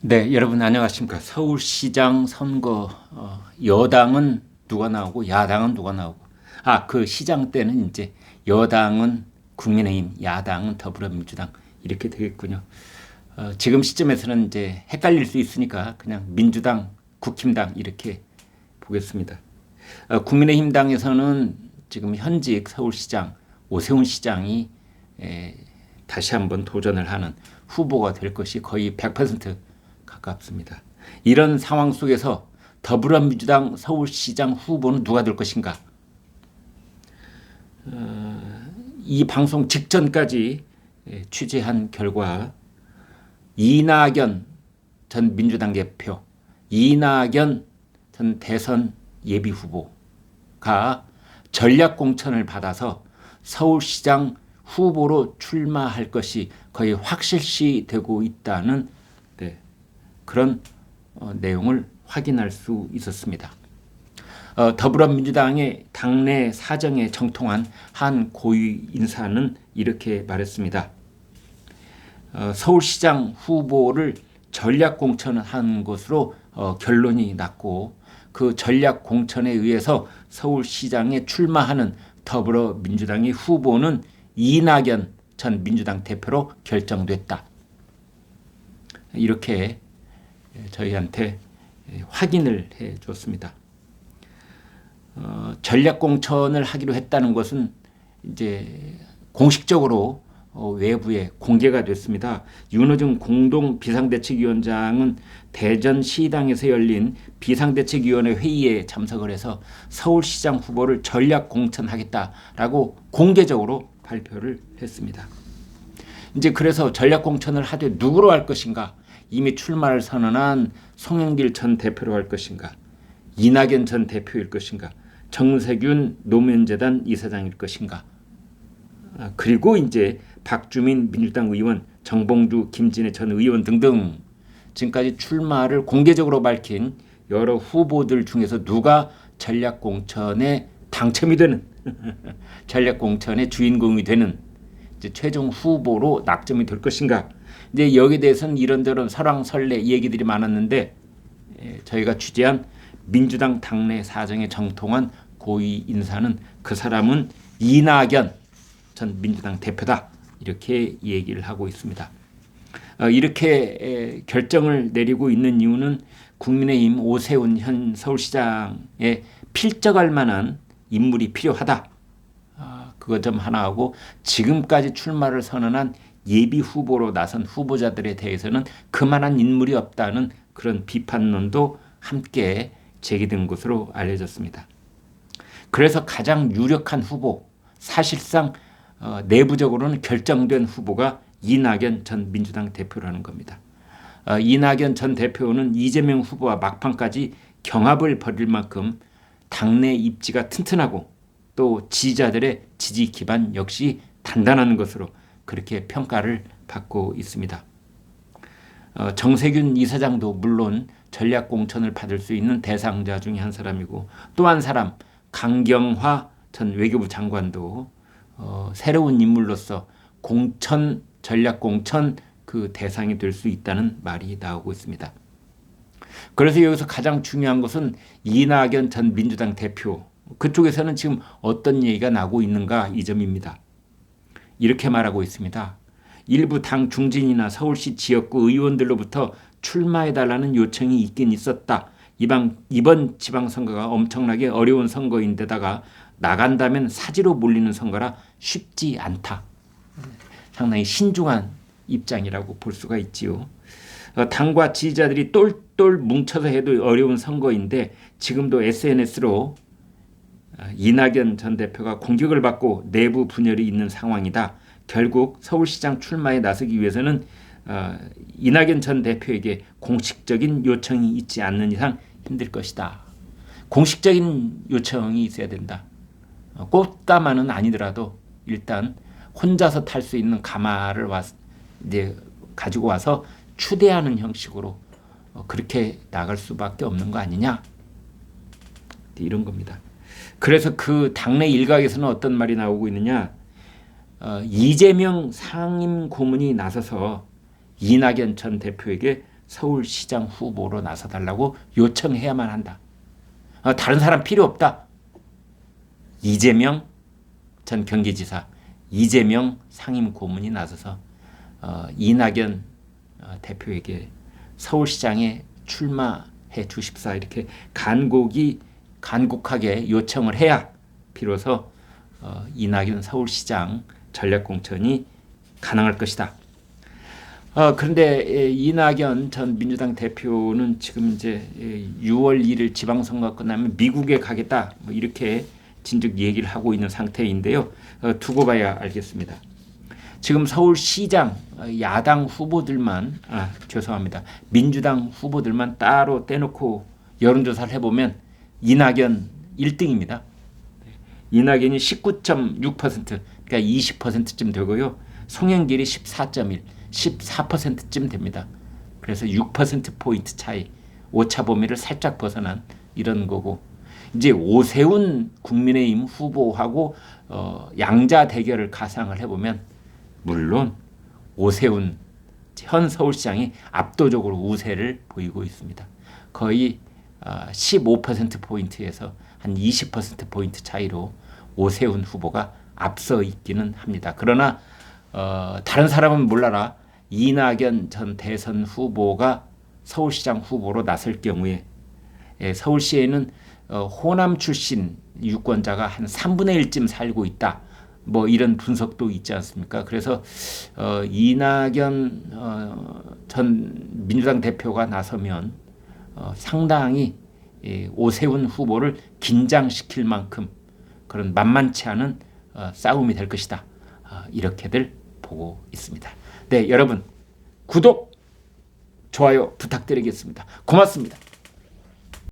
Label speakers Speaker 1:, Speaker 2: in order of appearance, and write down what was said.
Speaker 1: 네, 여러분 안녕하십니까? 서울시장 선거 여당은 누가 나오고 야당은 누가 나오고 그 시장 때는 이제 여당은 국민의힘, 야당은 더불어민주당 이렇게 되겠군요. 지금 시점에서는 이제 헷갈릴 수 있으니까 그냥 민주당, 국힘당 이렇게 보겠습니다. 국민의힘 당에서는 지금 현직 서울시장 오세훈 시장이 다시 한번 도전을 하는 후보가 될 것이 거의 100% 가깝습니다. 이런 상황 속에서 더불어민주당 서울시장 후보는 누가 될 것인가? 이 방송 직전까지 취재한 결과 이낙연 전 민주당 대표, 이낙연 전 대선 예비 후보가 전략 공천을 받아서 서울시장 후보로 출마할 것이 거의 확실시 되고 있다는 그런 내용을 확인할 수 있었습니다. 더불어민주당의 당내 사정에 정통한 한 고위 인사는 이렇게 말했습니다. 서울시장 후보를 전략 공천한 것으로 결론이 났고 그 전략 공천에 의해서 서울시장에 출마하는 더불어민주당의 후보는 이낙연 전 민주당 대표로 결정됐다. 이렇게 저희한테 확인을 해 줬습니다. 전략 공천을 하기로 했다는 것은 이제 공식적으로 외부에 공개가 됐습니다. 윤호중 공동 비상대책위원장은 대전시당에서 열린 비상대책위원회 회의에 참석을 해서 서울시장 후보를 전략 공천하겠다라고 공개적으로 발표를 했습니다. 이제 그래서 전략 공천을 하되 누구로 할 것인가? 이미 출마를 선언한 송영길 전 대표로 할 것인가? 이낙연 전 대표일 것인가? 정세균 노무현재단 이사장일 것인가? 그리고 이제 박주민 민주당 의원, 정봉주, 김진애 전 의원 등등 지금까지 출마를 공개적으로 밝힌 여러 후보들 중에서 누가 전략 공천에 당첨이 되는 전략 공천의 주인공이 되는 이제 최종 후보로 낙점이 될 것인가? 이제 여기에 대해서는 이런저런 설왕설래 얘기들이 많았는데 저희가 취재한 민주당 당내 사정에 정통한 고위 인사는 그 사람은 이낙연 전 민주당 대표다 이렇게 얘기를 하고 있습니다. 이렇게 결정을 내리고 있는 이유는 국민의힘 오세훈 현 서울시장에 필적할 만한 인물이 필요하다. 그거 좀 하나 하고 지금까지 출마를 선언한 예비 후보로 나선 후보자들에 대해서는 그만한 인물이 없다는 그런 비판론도 함께 제기된 것으로 알려졌습니다. 그래서 가장 유력한 후보, 사실상 내부적으로는 결정된 후보가 이낙연 전 민주당 대표라는 겁니다. 이낙연 전 대표는 이재명 후보와 막판까지 경합을 벌일 만큼 당내 입지가 튼튼하고 또 지지자들의 지지 기반 역시 단단한 것으로 그렇게 평가를 받고 있습니다. 정세균 이사장도 물론 전략 공천을 받을 수 있는 대상자 중에 한 사람이고 또 한 사람 강경화 전 외교부 장관도 새로운 인물로서 공천 전략 공천 그 대상이 될 수 있다는 말이 나오고 있습니다. 그래서 여기서 가장 중요한 것은 이낙연 전 민주당 대표 그쪽에서는 지금 어떤 얘기가 나고 있는가 이 점입니다. 이렇게 말하고 있습니다. 일부 당 중진이나 서울시 지역구 의원들로부터 출마해달라는 요청이 있긴 있었다. 이번 지방선거가 엄청나게 어려운 선거인데다가 나간다면 사지로 몰리는 선거라 쉽지 않다. 상당히 신중한 입장이라고 볼 수가 있지요. 당과 지지자들이 똘똘 뭉쳐서 해도 어려운 선거인데 지금도 SNS로 이낙연 전 대표가 공격을 받고 내부 분열이 있는 상황이다. 결국 서울시장 출마에 나서기 위해서는 이낙연 전 대표에게 공식적인 요청이 있지 않는 이상 힘들 것이다. 공식적인 요청이 있어야 된다. 꽃가마는 아니더라도 일단 혼자서 탈 수 있는 가마를 이제 가지고 와서 추대하는 형식으로 그렇게 나갈 수밖에 없는 거 아니냐 이런 겁니다. 그래서 그 당내 일각에서는 어떤 말이 나오고 있느냐, 이재명 상임 고문이 나서서 이낙연 전 대표에게 서울시장 후보로 나서달라고 요청해야만 한다. 다른 사람 필요 없다. 이재명 전 경기지사, 이재명 상임고문이 나서서 이낙연 대표에게 서울시장에 출마해 주십사 이렇게 간곡하게 요청을 해야 비로소 이낙연 서울시장 전략공천이 가능할 것이다. 그런데 이낙연 전 민주당 대표는 지금 이제 6월 1일 지방선거 끝나면 미국에 가겠다 뭐 이렇게 진즉 얘기를 하고 있는 상태인데요. 두고 봐야 알겠습니다. 지금 서울시장 야당 후보들만 죄송합니다. 민주당 후보들만 따로 떼놓고 여론조사를 해보면 이낙연 1등입니다. 이낙연이 19.6% 그러니까 20%쯤 되고요. 송영길이 14.1, 14%쯤 됩니다. 그래서 6%포인트 차이, 오차 범위를 살짝 벗어난 이런 거고 이제 오세훈 국민의힘 후보하고 양자 대결을 가상을 해보면 물론 오세훈 현 서울시장이 압도적으로 우세를 보이고 있습니다. 거의 15%포인트에서 한 20%포인트 차이로 오세훈 후보가 앞서 있기는 합니다. 그러나 다른 사람은 몰라라. 이낙연 전 대선 후보가 서울시장 후보로 나설 경우에 서울시에는 호남 출신 유권자가 한 3분의 1쯤 살고 있다. 뭐 이런 분석도 있지 않습니까? 그래서 이낙연 전 민주당 대표가 나서면 상당히 오세훈 후보를 긴장시킬 만큼 그런 만만치 않은 싸움이 될 것이다. 이렇게들 보고 있습니다. 네, 여러분 구독, 좋아요 부탁드리겠습니다. 고맙습니다.